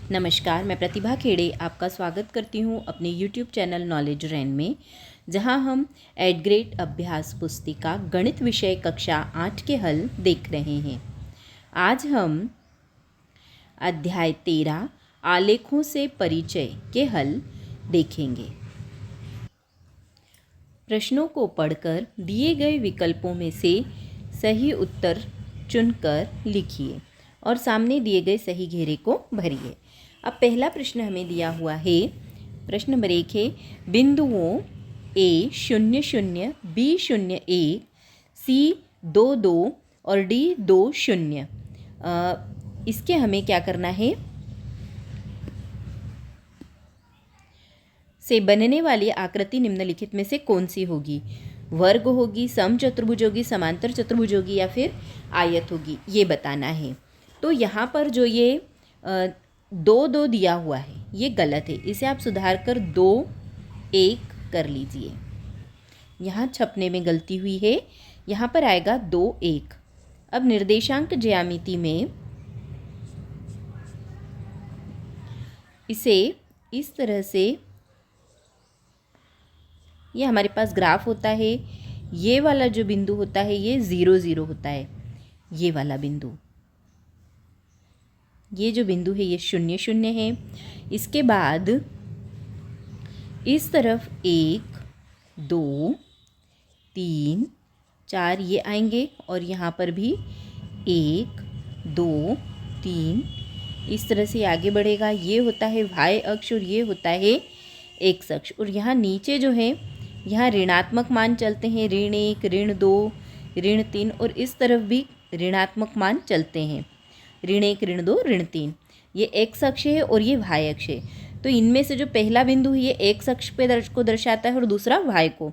नमस्कार, मैं प्रतिभा खेड़े आपका स्वागत करती हूँ अपने YouTube चैनल नॉलेज रैन में, जहाँ हम एट ग्रेड अभ्यास पुस्तिका गणित विषय कक्षा 8 के हल देख रहे हैं। आज हम अध्याय 13 आलेखों से परिचय के हल देखेंगे। प्रश्नों को पढ़कर दिए गए विकल्पों में से सही उत्तर चुनकर लिखिए और सामने दिए गए सही घेरे को भरिए। अब पहला प्रश्न हमें दिया हुआ है, प्रश्न नंबर 1 है, बिंदुओं A00, B01, C22 और D20 इसके हमें क्या करना है, से बनने वाली आकृति निम्नलिखित में से कौन सी होगी? वर्ग होगी, समचतुर्भुज होगी, समांतर चतुर्भुज होगी या फिर आयत होगी, ये बताना है। तो यहाँ पर जो ये 2 दिया हुआ है ये गलत है, इसे आप सुधार कर 2-1 कर लीजिए। यहाँ छपने में गलती हुई है, यहाँ पर आएगा 2-1। अब निर्देशांक ज्यामिति में इसे इस तरह से, ये हमारे पास ग्राफ होता है, ये वाला जो बिंदु होता है ये 0-0 होता है, ये वाला बिंदु, ये जो बिंदु है ये 0-0 है। इसके बाद इस तरफ 1 2 3 4 ये आएंगे और यहाँ पर भी 1 2 3 इस तरह से आगे बढ़ेगा। ये होता है y अक्ष और ये होता है x अक्ष। और यहाँ नीचे जो है यहाँ ऋणात्मक मान चलते हैं, ऋण 1 ऋण 2 ऋण 3 और इस तरफ भी ऋणात्मक मान चलते हैं, ऋण 1 ऋण 2 ऋण 3। ये x अक्ष है और ये y अक्ष है। तो इनमें से जो पहला बिंदु है ये x अक्ष पे को दर्शाता है और दूसरा y को।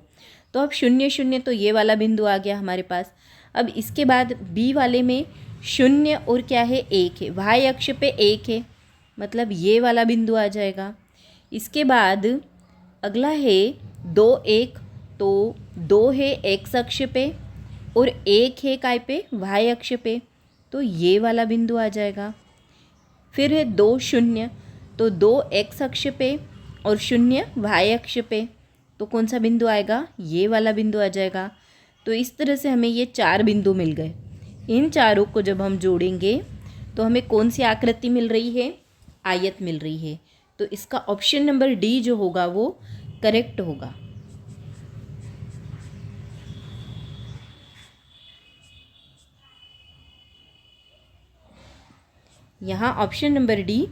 तो अब 0-0 तो ये वाला बिंदु आ गया हमारे पास। अब इसके बाद b वाले में 0 और क्या है 1 है, y अक्ष पे 1 है, मतलब ये वाला बिंदु आ जाएगा। इसके बाद अगला है 2-1, तो 2 है x अक्ष पे और 1 है काय पे, y अक्ष पे, तो ये वाला बिंदु आ जाएगा। फिर है 2-0, तो 2 x अक्ष पे और 0 y अक्ष पे, तो कौन सा बिंदु आएगा, ये वाला बिंदु आ जाएगा। तो इस तरह से हमें ये 4 बिंदु मिल गए। इन चारों को जब हम जोड़ेंगे तो हमें कौन सी आकृति मिल रही है, आयत मिल रही है। तो इसका ऑप्शन नंबर डी जो होगा वो करेक्ट होगा। यहाँ ऑप्शन नंबर डी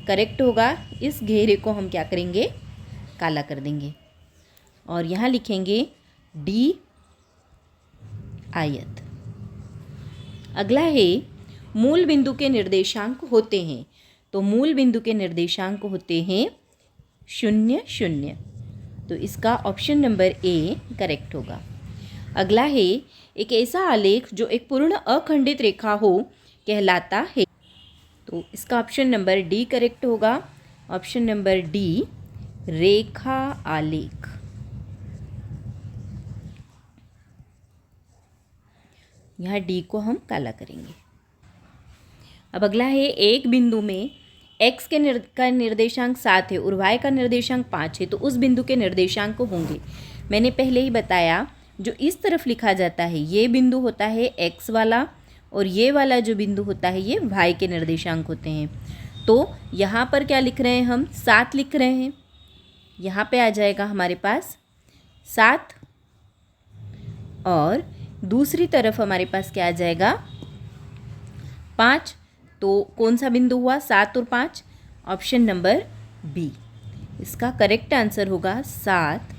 करेक्ट होगा। इस घेरे को हम क्या करेंगे, काला कर देंगे और यहाँ लिखेंगे डी आयत। अगला है मूल बिंदु के निर्देशांक होते हैं, तो मूल बिंदु के निर्देशांक होते हैं 0-0, तो इसका ऑप्शन नंबर ए करेक्ट होगा। अगला है एक ऐसा आलेख जो एक पूर्ण अखंडित रेखा हो कहलाता है, तो इसका ऑप्शन नंबर डी करेक्ट होगा। ऑप्शन नंबर डी रेखा आलेख। यहाँ डी को हम काला करेंगे। अब अगला है एक बिंदु में x का निर्देशांक 7 है और y का निर्देशांक 5 है, तो उस बिंदु के निर्देशांक होंगे। मैंने पहले ही बताया जो इस तरफ लिखा जाता है ये बिंदु होता है x वाला और ये वाला जो बिंदु होता है ये y के निर्देशांक होते हैं। तो यहाँ पर क्या लिख रहे हैं, हम 7 लिख रहे हैं, यहाँ पे आ जाएगा हमारे पास 7 और दूसरी तरफ हमारे पास क्या आ जाएगा 5। तो कौन सा बिंदु हुआ 7 और 5, ऑप्शन नंबर बी। इसका करेक्ट आंसर होगा 7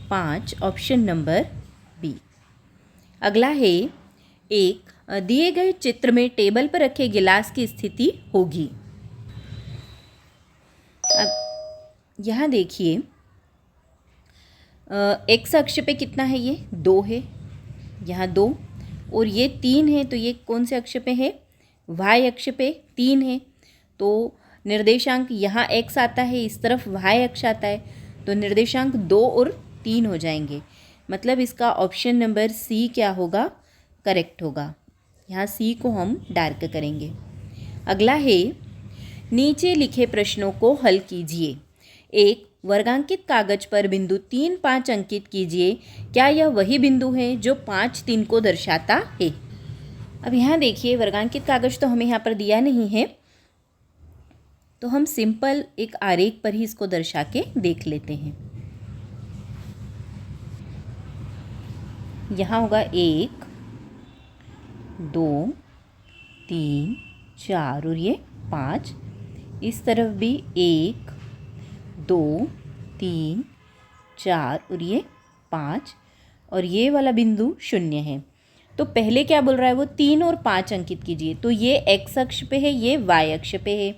5, ऑप्शन नंबर बी। अगला है एक दिए गए चित्र में टेबल पर रखे गिलास की स्थिति होगी। अब यहाँ देखिए x अक्ष पे कितना है, ये 2 है, यहाँ 2 और ये 3 है, तो ये कौन से अक्ष पे है, y अक्ष पे 3 है। तो निर्देशांक यहाँ x आता है, इस तरफ y अक्ष आता है, तो निर्देशांक 2 और 3 हो जाएंगे। मतलब इसका ऑप्शन नंबर सी क्या होगा, करेक्ट होगा। यहाँ सी को हम डार्क करेंगे। अगला है नीचे लिखे प्रश्नों को हल कीजिए। 1. वर्गांकित कागज पर बिंदु 3, 5 अंकित कीजिए। क्या यह वही बिंदु है जो 5, 3 को दर्शाता है? अब यहाँ देखिए, वर्गांकित कागज तो हमें यहाँ पर दिया नहीं है, तो हम सिंपल एक आरेख पर ही इसको दर्शा के देख लेते हैं। यहाँ होगा 1, 2, 3, 4 और ये 5। इस तरफ भी 1, 2, 3, 4 और ये 5, और ये वाला बिंदु 0 है। तो पहले क्या बोल रहा है वो, 3 और 5 अंकित कीजिए। तो ये x अक्ष पे है, ये y अक्ष पे है।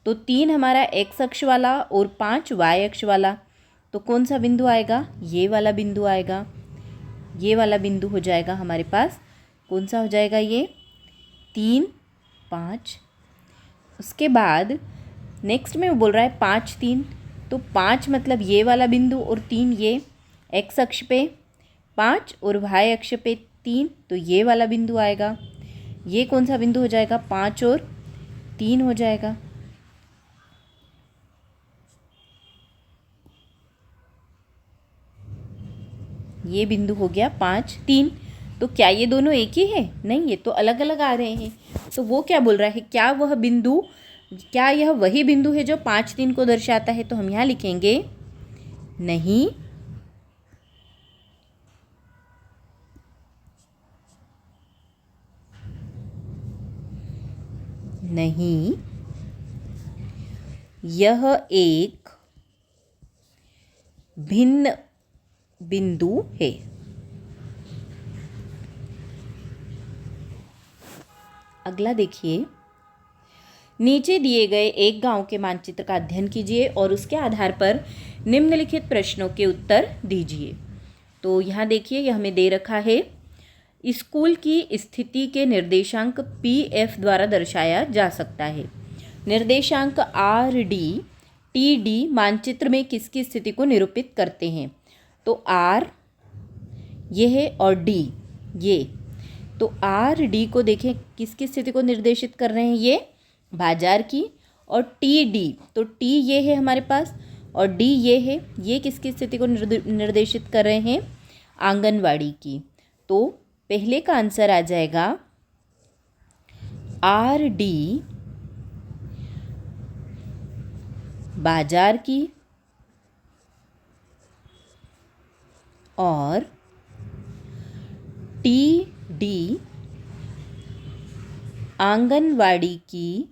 तो 3 हमारा x अक्ष वाला और 5 y अक्ष वाला। तो कौन सा बिंदु आएगा? ये वाला बिंदु आएगा। ये वाला बिंदु हो जाएगा हमारे पास, कौन सा हो जाएगा ये? 3, 5। उसके बाद नेक्स्ट में वो बोल रहा है 5, 3। तो 5 मतलब ये वाला बिंदु और 3 ये x अक्ष पे, 5 और y अक्ष पे 3, तो ये वाला बिंदु आएगा। ये कौन सा बिंदु हो जाएगा? 5 और 3 हो जाएगा। ये बिंदु हो गया 5, 3। तो क्या ये दोनों एक ही है? नहीं, ये तो अलग अलग आ रहे हैं। तो वो क्या बोल रहा है, क्या वह बिंदु, क्या यह वही बिंदु है जो 5, 3 को दर्शाता है? तो हम यहाँ लिखेंगे नहीं, नहीं, यह एक भिन्न बिंदु है। अगला देखिए, नीचे दिए गए एक गांव के मानचित्र का अध्ययन कीजिए और उसके आधार पर निम्नलिखित प्रश्नों के उत्तर दीजिए। तो यहाँ देखिए, यह हमें दे रखा है, स्कूल की स्थिति के निर्देशांक PF द्वारा दर्शाया जा सकता है। निर्देशांक RD, TD मानचित्र में किसकी स्थिति को निरूपित करते हैं? तो R ये है और D ये। तो RD को देखें किसकी स्थिति को निर्देशित कर रहे हैं? ये बाजार की। और TD, तो T ये है हमारे पास और D ये है, ये किसकी स्थिति को निर्देशित कर रहे हैं? आंगनवाड़ी की। तो पहले का आंसर आ जाएगा RD बाजार की और TD आंगनवाड़ी की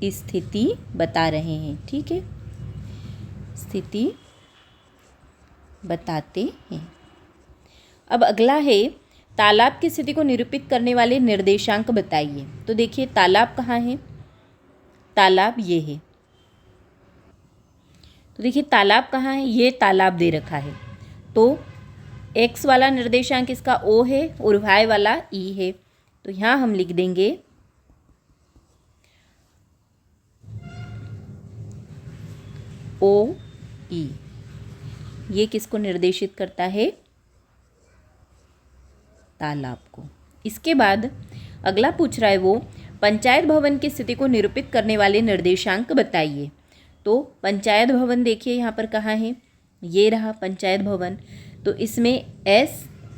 स्थिति बता रहे हैं। ठीक है, स्थिति बताते हैं। अब अगला है, तालाब की स्थिति को निरूपित करने वाले निर्देशांक बताइए। तो देखिए, तालाब कहाँ है? तालाब ये है। तो देखिए, तालाब कहाँ है? ये तालाब दे रखा है। तो x वाला निर्देशांक इसका O है और y वाला E है। तो यहाँ हम लिख देंगे OE। ये किसको निर्देशित करता है? तालाब को। इसके बाद अगला पूछ रहा है वो, पंचायत भवन की स्थिति को निरूपित करने वाले निर्देशांक बताइए। तो पंचायत भवन देखिए यहाँ पर कहाँ है? ये रहा पंचायत भवन। तो इसमें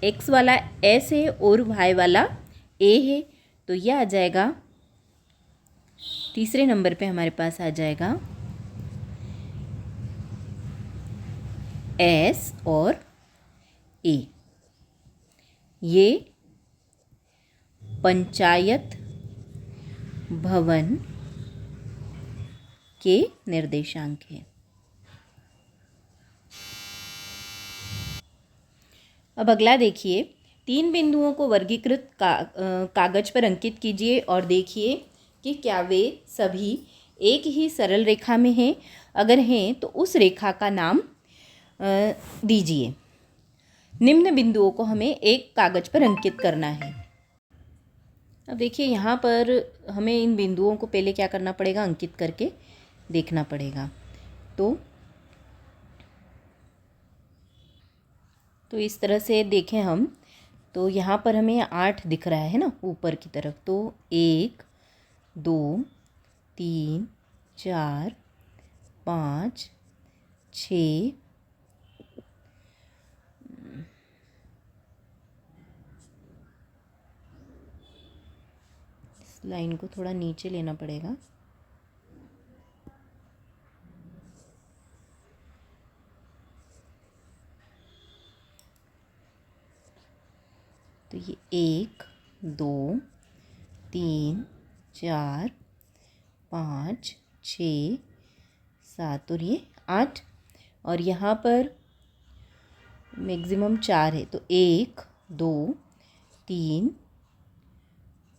x वाला S है और y वाला A है। तो यह आ जाएगा, तीसरे नंबर पे हमारे पास आ जाएगा S और A। ये पंचायत भवन के निर्देशांक हैं। अब अगला देखिए, 3 बिंदुओं को वर्गीकृत कागज पर अंकित कीजिए और देखिए कि क्या वे सभी एक ही सरल रेखा में हैं। अगर हैं तो उस रेखा का नाम दीजिए। निम्न बिंदुओं को हमें एक कागज पर अंकित करना है। अब देखिए, यहाँ पर हमें इन बिंदुओं को पहले क्या करना पड़ेगा? अंकित करके देखना पड़ेगा। तो इस तरह से देखें हम, तो यहाँ पर हमें 8 दिख रहा है ना ऊपर की तरफ। तो 1 2 3 4 5 6 इस लाइन को थोड़ा नीचे लेना पड़ेगा। तो ये 1 2 3 4 5 6 7 और ये 8 और यहाँ पर मैक्सिमम 4 है। तो 1 2 3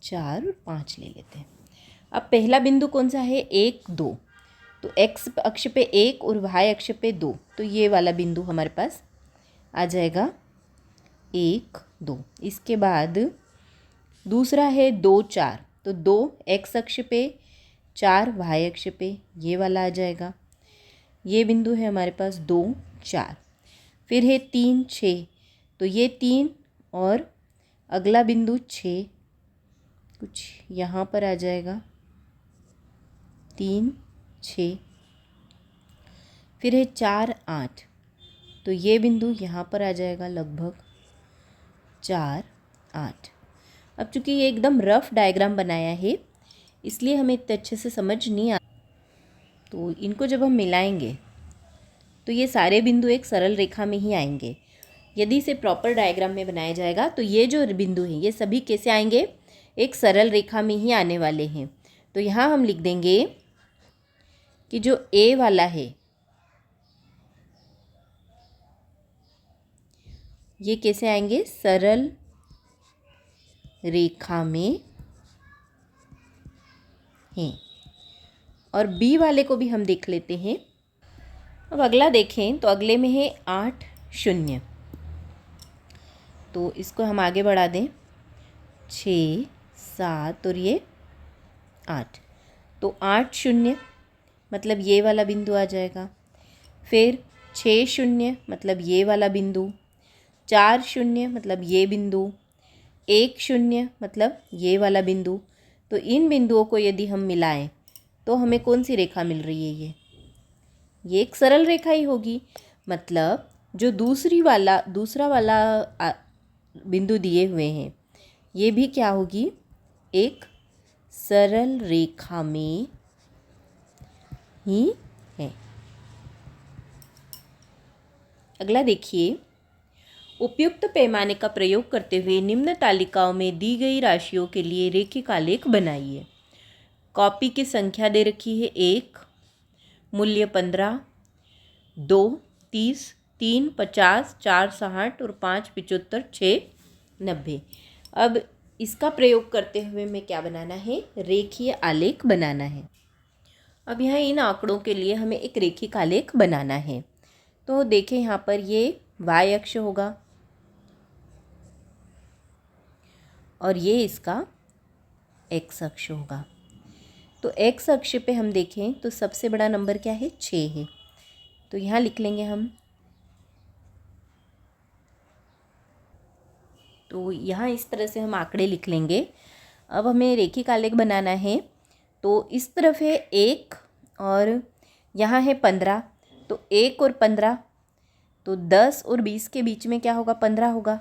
4 और 5 ले लेते हैं। अब पहला बिंदु कौन सा है? 1 2। तो एक्स अक्ष पे 1 और वाई अक्ष पे 2। तो ये वाला बिंदु हमारे पास आ जाएगा 1 2। इसके बाद दूसरा है 2 4। तो 2 एक्स अक्ष पे 4 वाई अक्ष पे, ये वाला आ जाएगा। ये बिंदु है हमारे पास 2 4। फिर है 3 6। तो ये 3 और अगला बिंदु 6 कुछ यहाँ पर आ जाएगा 3 6। फिर है 4 8। तो ये बिंदु यहाँ पर आ जाएगा लगभग 4 8। अब चूँकि ये एकदम रफ डायग्राम बनाया है इसलिए हमें इतने अच्छे से समझ नहीं आ, तो इनको जब हम मिलाएंगे तो ये सारे बिंदु एक सरल रेखा में ही आएंगे। यदि इसे प्रॉपर डायग्राम में बनाया जाएगा तो ये जो बिंदु हैं ये सभी कैसे आएंगे? एक सरल रेखा में ही आने वाले हैं। तो यहाँ हम लिख देंगे कि जो ए वाला है ये कैसे आएंगे? सरल रेखा में हैं। और बी वाले को भी हम देख लेते हैं। अब अगला देखें तो अगले में है 8 0। तो इसको हम आगे बढ़ा दें 6 7 और ये 8। तो 8 0 मतलब ये वाला बिंदु आ जाएगा। फिर 6 0 मतलब ये वाला बिंदु, 4 0 मतलब ये बिंदु, 1 0 मतलब ये वाला बिंदु। तो इन बिंदुओं को यदि हम मिलाएं तो हमें कौन सी रेखा मिल रही है? ये एक सरल रेखा ही होगी। मतलब जो दूसरा वाला बिंदु दिए हुए हैं ये भी क्या होगी? एक सरल रेखा में ही है। अगला देखिए, उपयुक्त पैमाने का प्रयोग करते हुए निम्न तालिकाओं में दी गई राशियों के लिए रेखिक आलेख बनाइए। कॉपी की संख्या दे रखी है 1, मूल्य 15, 2 30, 3 50, 4 60 और 5 75, 6 90। अब इसका प्रयोग करते हुए हमें क्या बनाना है? रेखीय आलेख बनाना है। अब यहाँ इन आंकड़ों के लिए हमें एक रेखिक आलेख बनाना है। तो देखें यहाँ पर ये y अक्ष होगा और ये इसका x अक्ष होगा। तो x अक्ष पे हम देखें तो सबसे बड़ा नंबर क्या है? 6 है। तो यहाँ लिख लेंगे हम। तो यहाँ इस तरह से हम आंकड़े लिख लेंगे। अब हमें रेखिक आलेख बनाना है। तो इस तरफ है 1 और यहाँ है 15। तो 1 और 15, तो 10 और 20 के बीच में क्या होगा? 15 होगा।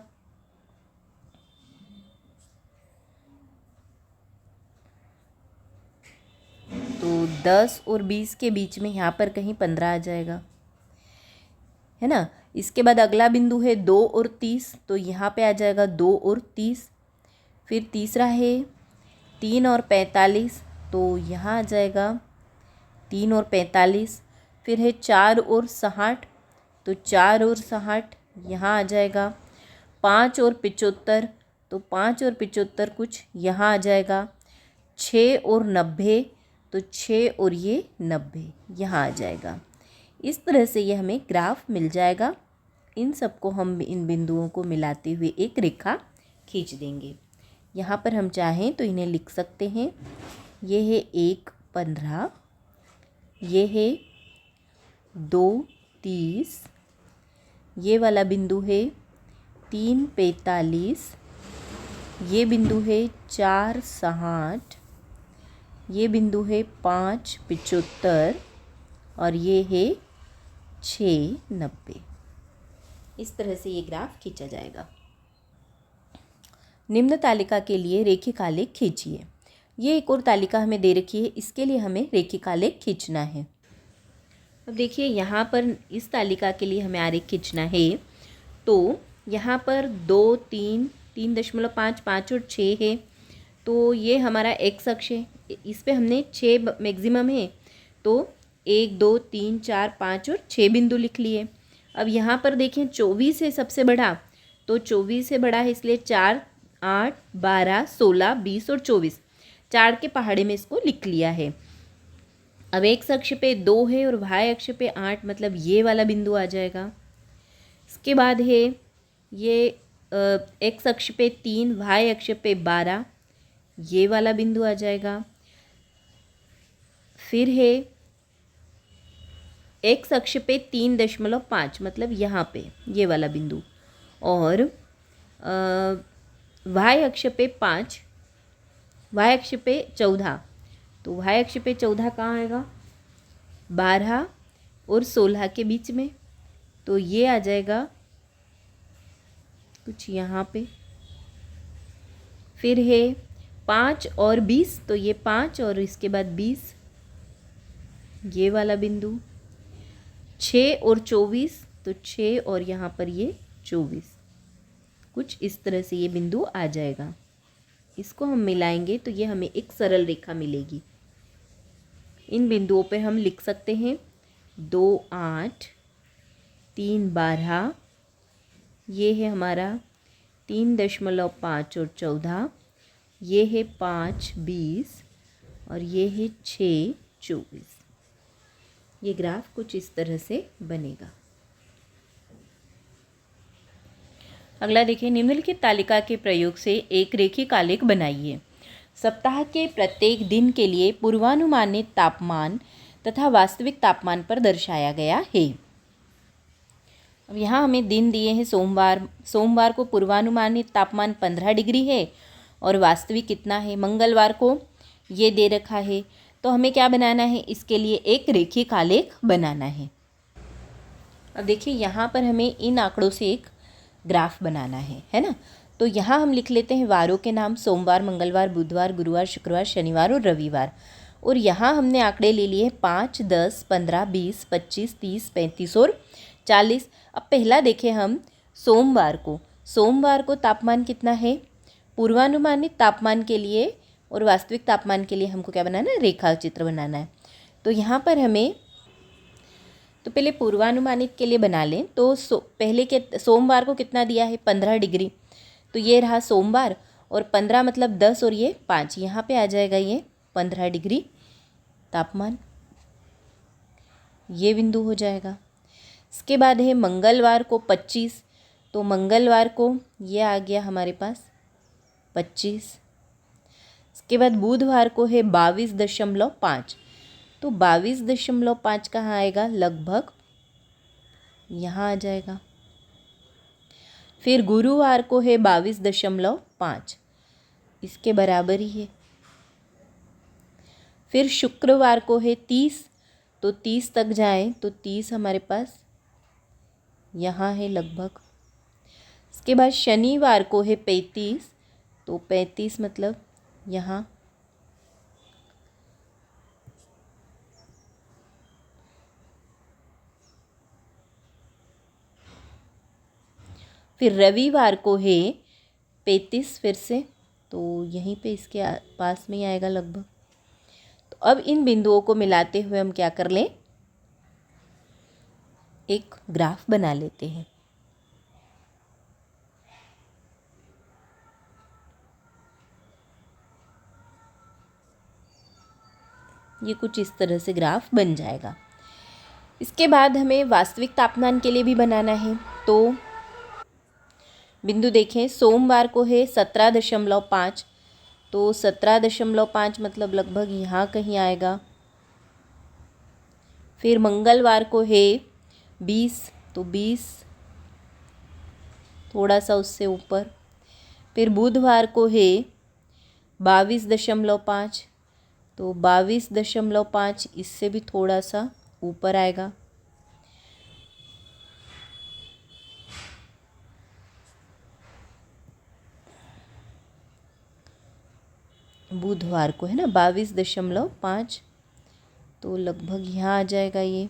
तो 10 और 20 के बीच में यहाँ पर कहीं 15 आ जाएगा, है ना। इसके बाद अगला बिंदु है 2 और 30। तो यहाँ पे आ जाएगा 2 और 30। फिर तीसरा है 3 और 45। तो यहाँ आ जाएगा 3 और 45। फिर है 4 और 60। तो 4 और 60 यहाँ आ जाएगा। 5 और 75। तो 5 और 75 कुछ यहाँ आ जाएगा। 6 और 90। तो 6 और ये 90 यहाँ आ जाएगा। इस तरह से ये हमें ग्राफ मिल जाएगा। इन सबको हम इन बिंदुओं को मिलाते हुए एक रेखा खींच देंगे। यहाँ पर हम चाहें तो इन्हें लिख सकते हैं। ये है 1 15, ये है 2 30, ये वाला बिंदु है 3:45, ये बिंदु है 4:60, ये बिंदु है 5:75 और ये है 6:90। इस तरह से ये ग्राफ खींचा जाएगा। निम्न तालिका के लिए रेखिक आलेख खींचिए। ये एक और तालिका हमें दे रखी है, इसके लिए हमें रेखिक आलेख खींचना है। अब देखिए यहाँ पर इस तालिका के लिए हमें आलेख खींचना है, तो यहाँ पर 2, 3, 3.5, 5 और 6 है, तो ये हमारा एक्स अक्ष है। इस पे हमने 6 मैक्सिमम है, तो 1, 2, 3, 4, 5 और 6 बिंदु लिख लिए। अब यहाँ पर देखें 24 है सबसे बड़ा, तो 24 से बड़ा है, इसलिए 4, 8, 12, 16, 20 और 24 4 के पहाड़े में इसको लिख लिया है। अब एक्स अक्ष पे 2 है और वाई अक्ष पे 8, मतलब ये वाला बिंदु आ जाएगा। इसके बाद है ये एक्स अक्ष पे 3, वाई अक्ष पे 12, ये वाला बिंदु आ जाएगा। फिर है एक्स अक्ष पे 3.5, मतलब यहाँ पे ये वाला बिंदु, और वाई अक्ष पे 5, वाई अक्ष पे 14, तो वाई अक्ष पे 14 कहाँ आएगा? 12 और 16 के बीच में, तो ये आ जाएगा कुछ यहाँ पे। फिर है 5 और 20, तो ये 5 और इसके बाद 20, ये वाला बिंदु। 6 और 24, तो 6 और यहाँ पर ये 24, कुछ इस तरह से ये बिंदु आ जाएगा। इसको हम मिलाएंगे तो ये हमें एक सरल रेखा मिलेगी। इन बिंदुओं पे हम लिख सकते हैं 2, 8, 3, 12, ये है हमारा 3.5 और 14, ये है 5, 20 और ये है 6, 24। ये ग्राफ कुछ इस तरह से बनेगा। अगला देखिए, निम्नलिखित तालिका के प्रयोग से एक रेखिक आलेख बनाइए। सप्ताह के प्रत्येक दिन के लिए पूर्वानुमानित तापमान तथा वास्तविक तापमान पर दर्शाया गया है। अब यहाँ हमें दिन दिए हैं सोमवार को पूर्वानुमानित तापमान 15 डिग्री है और वास्तविक कितना है। मंगलवार को ये दे रखा है, तो हमें क्या बनाना है, इसके लिए एक रेखिक आलेख बनाना है। अब देखिए यहाँ पर हमें इन आंकड़ों से एक ग्राफ बनाना है ना। तो यहाँ हम लिख लेते हैं वारों के नाम, सोमवार, मंगलवार, बुधवार, गुरुवार, शुक्रवार, शनिवार और रविवार। और यहाँ हमने आंकड़े ले लिए 5, 10, 15, 20, 25, 30, 35 और 40। अब पहला देखें हम सोमवार को तापमान कितना है, पूर्वानुमानित तापमान के लिए और वास्तविक तापमान के लिए हमको क्या बनाना है, रेखा चित्र बनाना है। तो यहाँ पर हमें तो पहले पूर्वानुमानित के लिए बना लें। तो पहले के सोमवार को कितना दिया है, 15 डिग्री, तो ये रहा सोमवार, और 15 मतलब 10 और ये 5, यहाँ पे आ जाएगा ये 15 डिग्री तापमान, ये बिंदु हो जाएगा। इसके बाद है मंगलवार को 25, तो मंगलवार को ये आ गया हमारे पास 25। इसके बाद बुधवार को है 22.5, तो 22.5 कहाँ आएगा, लगभग यहाँ आ जाएगा। फिर गुरुवार को है 22.5, इसके बराबर ही है। फिर शुक्रवार को है 30, तो 30 तक जाए तो 30 हमारे पास यहाँ है लगभग। इसके बाद शनिवार को है 35, तो 35 मतलब यहाँ। फिर रविवार को है 35 फिर से, तो यहीं पे इसके पास में ही आएगा लगभग। तो अब इन बिंदुओं को मिलाते हुए हम क्या कर लें, एक ग्राफ बना लेते हैं। ये कुछ इस तरह से ग्राफ बन जाएगा। इसके बाद हमें वास्तविक तापमान के लिए भी बनाना है। तो बिंदु देखें, सोमवार को है 17.5, तो 17.5 मतलब लगभग यहाँ कहीं आएगा। फिर मंगलवार को है 20, तो 20 थोड़ा सा उससे ऊपर। फिर बुधवार को है 22.5, तो 22.5 इससे भी थोड़ा सा ऊपर आएगा। बुधवार को है ना 22.5, तो लगभग यहाँ आ जाएगा ये।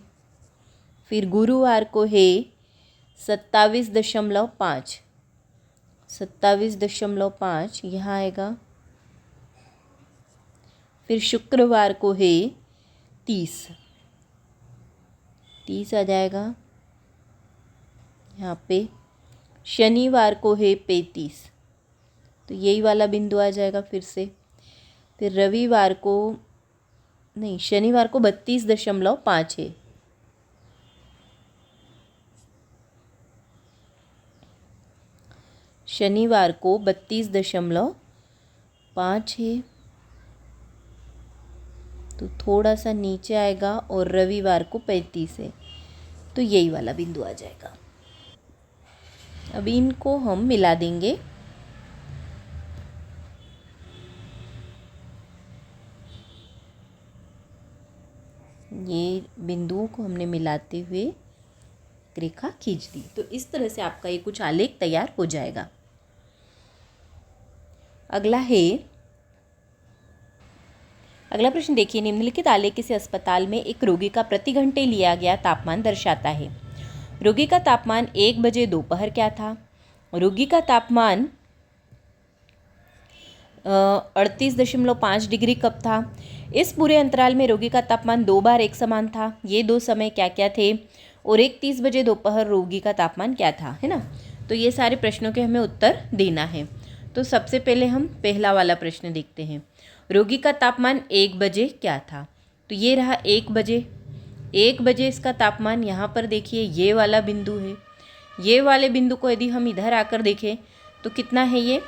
फिर गुरुवार को है 27.5, 27.5 यहाँ आएगा। फिर शुक्रवार को है 30, 30 आ जाएगा यहाँ पे। शनिवार को है 35, तो यही वाला बिंदु आ जाएगा फिर से। फिर रविवार को नहीं, शनिवार को 32.5 है। शनिवार को 32.5 है, तो थोड़ा सा नीचे आएगा। और रविवार को 35 है, तो यही वाला बिंदु आ जाएगा। अब इनको हम मिला देंगे। ये बिंदुओं को हमने मिलाते हुए रेखा खींच दी। तो इस तरह से आपका ये कुछ आलेख तैयार हो जाएगा। अगला प्रश्न देखिए, निम्नलिखित आलेख किसी अस्पताल में एक रोगी का प्रति घंटे लिया गया तापमान दर्शाता है। रोगी का तापमान 1 बजे दोपहर क्या था? रोगी का तापमान 38.5 डिग्री कब था? इस पूरे अंतराल में रोगी का तापमान 2 बार एक समान था। ये 2 समय क्या क्या थे? और 1:30 बजे दोपहर रोगी का तापमान क्या था, है ना। तो ये सारे प्रश्नों के हमें उत्तर देना है। तो सबसे पहले हम पहला वाला प्रश्न देखते हैं। रोगी का तापमान 1 बजे क्या था? तो ये रहा 1 बजे। 1 बजे इसका तापमान, यहाँ पर देखिए ये वाला बिंदु है। ये वाले बिंदु को यदि हम इधर आकर देखें तो कितना है ये?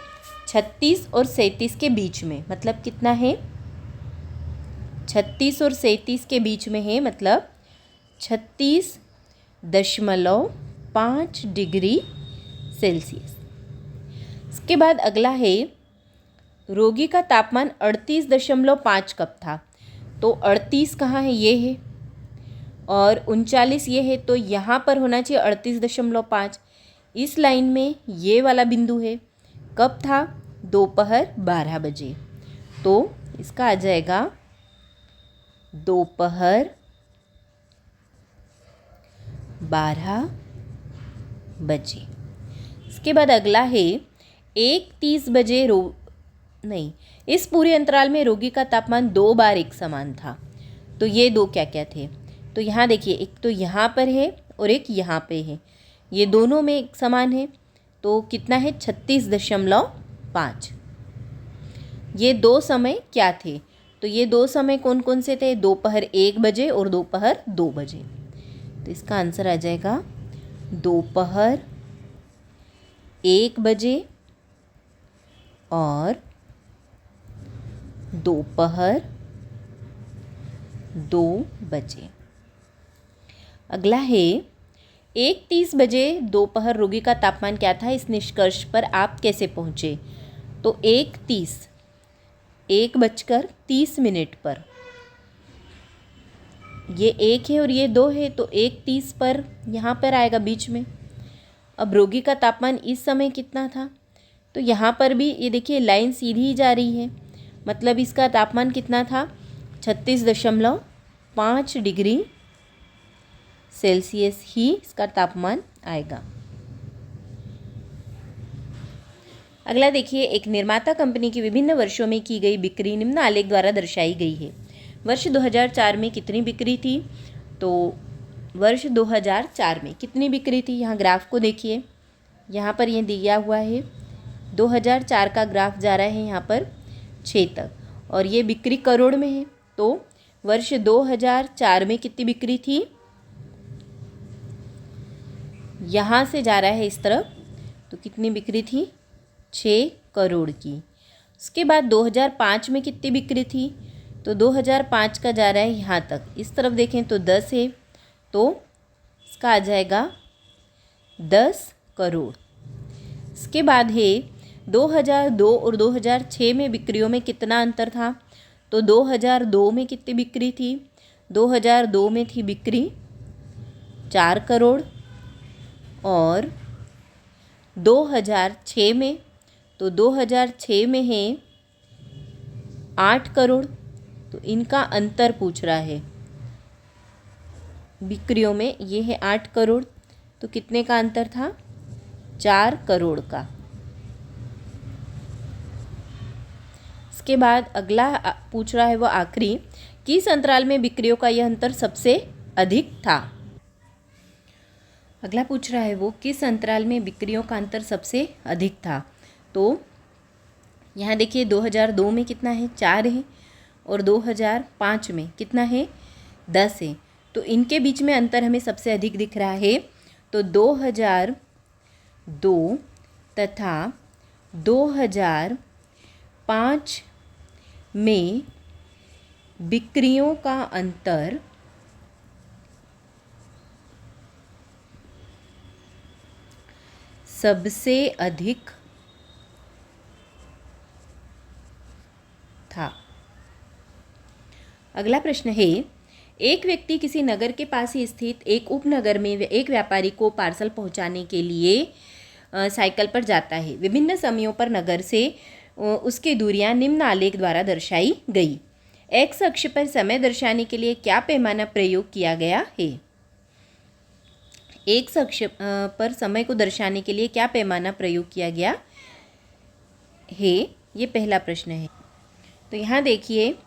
36 और 37 के बीच में। मतलब कितना है? 36 और 37 के बीच में है, मतलब 36.5 डिग्री सेल्सियस। इसके बाद अगला है, रोगी का तापमान 38.5 कब था? तो 38 कहाँ है? ये है। और 39 ये है, तो यहाँ पर होना चाहिए 38.5। इस लाइन में ये वाला बिंदु है। कब था? दोपहर 12 बजे। तो इसका आ जाएगा दोपहर 12 बजे। इसके बाद अगला है 1:30 बजे इस पूरे अंतराल में रोगी का तापमान 2 बार एक समान था। तो ये 2 क्या क्या थे? तो यहाँ देखिए, एक तो यहाँ पर है और एक यहाँ पे है। ये दोनों में एक समान है, तो कितना है? 36.5। ये 2 समय क्या थे? तो ये 2 समय कौन कौन से थे? दोपहर 1 बजे और दोपहर 2 बजे। तो इसका आंसर आ जाएगा दोपहर 1 बजे और दोपहर 2 बजे। अगला है 1:30 बजे दोपहर रोगी का तापमान क्या था? इस निष्कर्ष पर आप कैसे पहुँचे? तो 1:30, 1:30 पर ये 1 है और ये 2 है, तो 1:30 पर यहाँ पर आएगा बीच में। अब रोगी का तापमान इस समय कितना था? तो यहाँ पर भी ये देखिए लाइन सीधी ही जा रही है, मतलब इसका तापमान कितना था? 36.5 डिग्री सेल्सियस ही इसका तापमान आएगा। अगला देखिए, एक निर्माता कंपनी की विभिन्न वर्षों में की गई बिक्री निम्न आलेख द्वारा दर्शाई गई है। वर्ष 2004 में कितनी बिक्री थी? तो वर्ष 2004 में कितनी बिक्री थी? यहाँ ग्राफ को देखिए, यहाँ पर ये दिया हुआ है 2004 का ग्राफ जा रहा है यहाँ पर 6 तक, और ये बिक्री करोड़ में है। तो वर्ष 2004 में कितनी बिक्री थी? यहाँ से जा रहा है इस तरफ, तो कितनी बिक्री थी? 6 करोड़ की। उसके बाद 2005 में कितनी बिक्री थी? तो 2005 का जा रहा है यहाँ तक, इस तरफ देखें तो 10 है, तो इसका आ जाएगा 10 करोड़। इसके बाद है 2002 और 2006 में बिक्रियों में कितना अंतर था। तो 2002 में कितनी बिक्री थी। 2002 में थी बिक्री 4 करोड़ और 2006 में, तो 2006 में है 8 करोड़। तो इनका अंतर पूछ रहा है बिक्रियों में, ये है 8 करोड़, तो कितने का अंतर था, 4 करोड़ का। इसके बाद अगला पूछ रहा है वो आखिरी, किस अंतराल में बिक्रियों का यह अंतर सबसे अधिक था। अगला पूछ रहा है वो किस अंतराल में बिक्रियों का अंतर सबसे अधिक था। तो यहाँ देखिए 2002 में कितना है, 4 है, और 2005 में कितना है, 10 है। तो इनके बीच में अंतर हमें सबसे अधिक दिख रहा है। तो 2002 तथा 2005 में बिक्रियों का अंतर सबसे अधिक था। अगला प्रश्न है, एक व्यक्ति किसी नगर के पास ही स्थित एक उपनगर में एक व्यापारी को पार्सल पहुंचाने के लिए साइकिल पर जाता है। विभिन्न समयों पर नगर से उसकी दूरियां निम्न आलेख द्वारा दर्शाई गई। एक्स अक्ष पर समय दर्शाने के लिए क्या पैमाना प्रयोग किया गया है। एक्स अक्ष पर समय को दर्शाने के लिए क्या पैमाना प्रयोग किया गया है, ये पहला प्रश्न है। तो यहाँ देखिए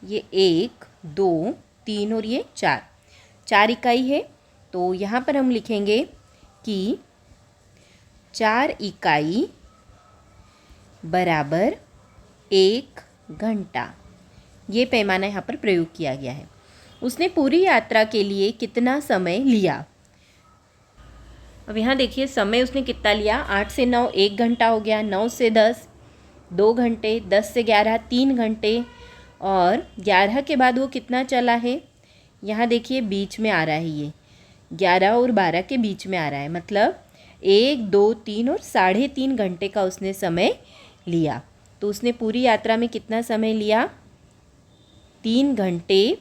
ये 1, 2, 3 और ये 4 इकाई है। तो यहाँ पर हम लिखेंगे कि 4 इकाई बराबर 1 घंटा, ये पैमाना यहाँ पर प्रयोग किया गया है। उसने पूरी यात्रा के लिए कितना समय लिया। अब यहाँ देखिए समय उसने कितना लिया, 8 से 9 1 घंटा हो गया, 9 से 10 2 घंटे, 10 से 11 3 घंटे, और 11 के बाद वो कितना चला है, यहाँ देखिए बीच में आ रहा है, ये 11 और 12 के बीच में आ रहा है, मतलब 1 2 3 और 3.5 घंटे का उसने समय लिया। तो उसने पूरी यात्रा में कितना समय लिया, 3 घंटे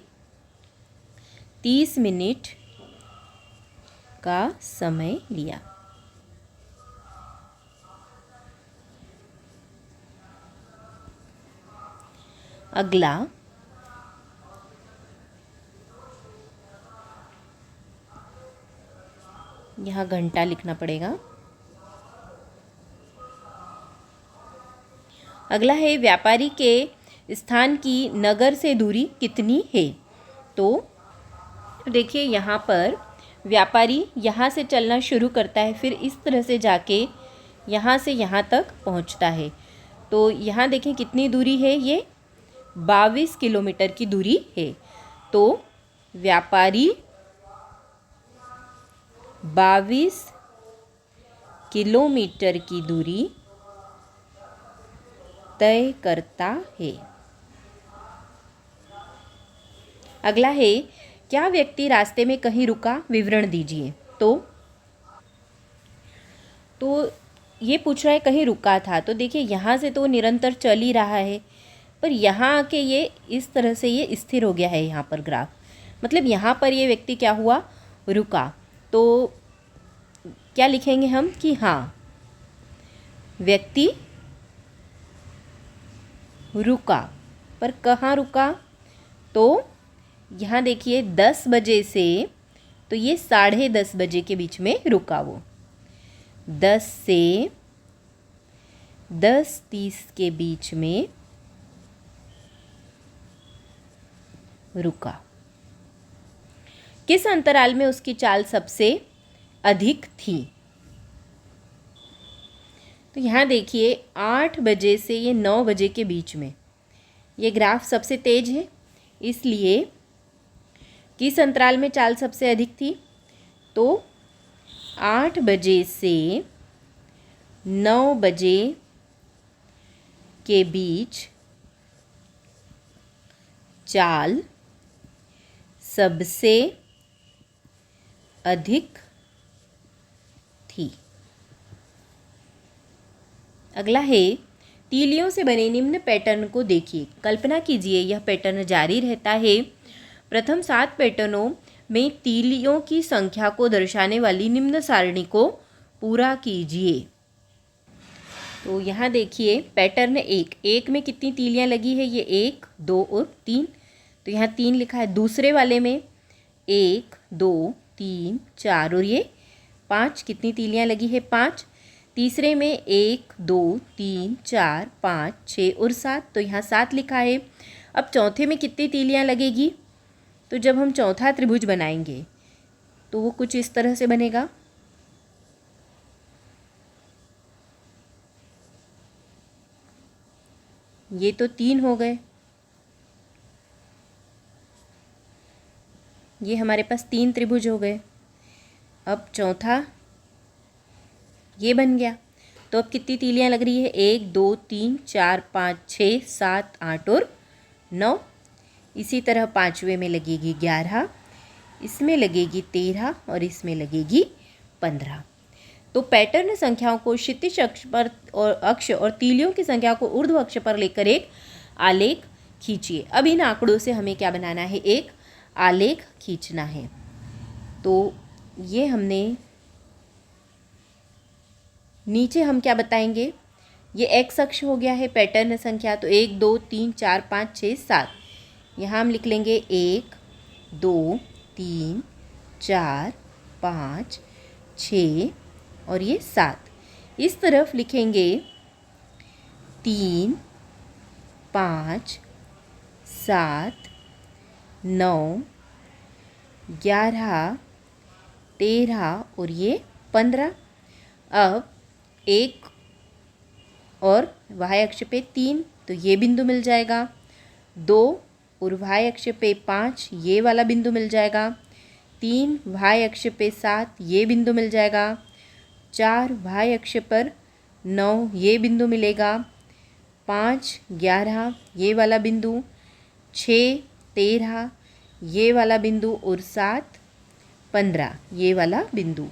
30 मिनट का समय लिया। अगला यहाँ घंटा लिखना पड़ेगा। अगला है व्यापारी के स्थान की नगर से दूरी कितनी है। तो देखिए यहाँ पर व्यापारी यहाँ से चलना शुरू करता है, फिर इस तरह से जाके यहाँ से यहाँ तक पहुँचता है। तो यहाँ देखें कितनी दूरी है, ये 22 किलोमीटर की दूरी है। तो व्यापारी 22 किलोमीटर की दूरी तय करता है। अगला है, क्या व्यक्ति रास्ते में कहीं रुका, विवरण दीजिए। तो ये पूछ रहा है कहीं रुका था। तो देखिए यहाँ से तो निरंतर चल ही रहा है, पर यहाँ आके ये इस तरह से ये स्थिर हो गया है यहाँ पर ग्राफ, मतलब यहाँ पर ये व्यक्ति क्या हुआ, रुका। तो क्या लिखेंगे हम कि हाँ व्यक्ति रुका, पर कहाँ रुका। तो यहाँ देखिए 10 बजे से, तो ये 10:30 बजे के बीच में रुका वो, 10 से 10:30 के बीच में रुका। किस अंतराल में उसकी चाल सबसे अधिक थी। तो यहाँ देखिए 8 बजे से ये 9 बजे के बीच में ये ग्राफ सबसे तेज है, इसलिए किस अंतराल में चाल सबसे अधिक थी। तो 8 बजे से 9 बजे के बीच चाल सबसे अधिक थी। अगला है तीलियों से बने निम्न पैटर्न को देखिए। कल्पना कीजिए यह पैटर्न जारी रहता है। प्रथम 7 पैटर्नों में तीलियों की संख्या को दर्शाने वाली निम्न सारणी को पूरा कीजिए। तो यहाँ देखिए पैटर्न 1 में कितनी तीलियाँ लगी है, ये 1, 2 और 3। तो यहाँ 3 लिखा है। दूसरे वाले में 1, 2, 3, 4 और ये 5, कितनी तीलियाँ लगी है, 5। तीसरे में 1, 2, 3, 4, 5, 6 और 7, तो यहाँ 7 लिखा है। अब चौथे में कितनी तीलियाँ लगेगी, तो जब हम चौथा त्रिभुज बनाएंगे तो वो कुछ इस तरह से बनेगा। ये तो 3 हो गए, ये हमारे पास 3 त्रिभुज हो गए। अब चौथा ये बन गया। तो अब कितनी तीलियाँ लग रही है, 1, 2, 3, 4, 5, 6, 7, 8 और 9। इसी तरह पाँचवें में लगेगी 11, इसमें लगेगी 13 और इसमें लगेगी 15। तो पैटर्न संख्याओं को क्षितिज अक्ष और तीलियों की संख्या को ऊर्ध्व अक्ष पर लेकर एक आलेख खींचिए। अब इन आंकड़ों से हमें क्या बनाना है, एक आलेख खींचना है। तो ये हमने नीचे हम क्या बताएंगे, ये एक्स अक्ष हो गया है पैटर्न संख्या। तो 1, 2, 3, 4, 5, 6, 7। यहाँ हम लिख लेंगे 1, 2, 3, 4, 5, 6 और ये 7। इस तरफ लिखेंगे 3, 5, 7, 9, 11, 13 और ये 15। अब 1 और y अक्ष पे 3, तो ये बिंदु मिल जाएगा। 2 और y अक्ष पे 5, ये वाला बिंदु मिल जाएगा। 3 y अक्ष पे 7, ये बिंदु मिल जाएगा। 4 y अक्ष पर 9, ये बिंदु मिलेगा। 5, 11, ये वाला बिंदु। 6, 13, ये वाला बिंदु और 7, 15, ये वाला बिंदु।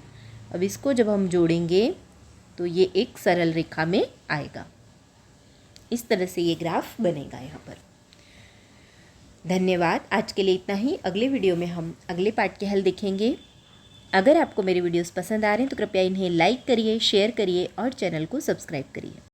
अब इसको जब हम जोड़ेंगे तो ये एक सरल रेखा में आएगा। इस तरह से ये ग्राफ बनेगा यहाँ पर। धन्यवाद। आज के लिए इतना ही। अगले वीडियो में हम अगले पार्ट के हल देखेंगे। अगर आपको मेरे वीडियोस पसंद आ रहे हैं तो कृपया इन्हें लाइक करिए, शेयर करिए और चैनल को सब्सक्राइब करिए।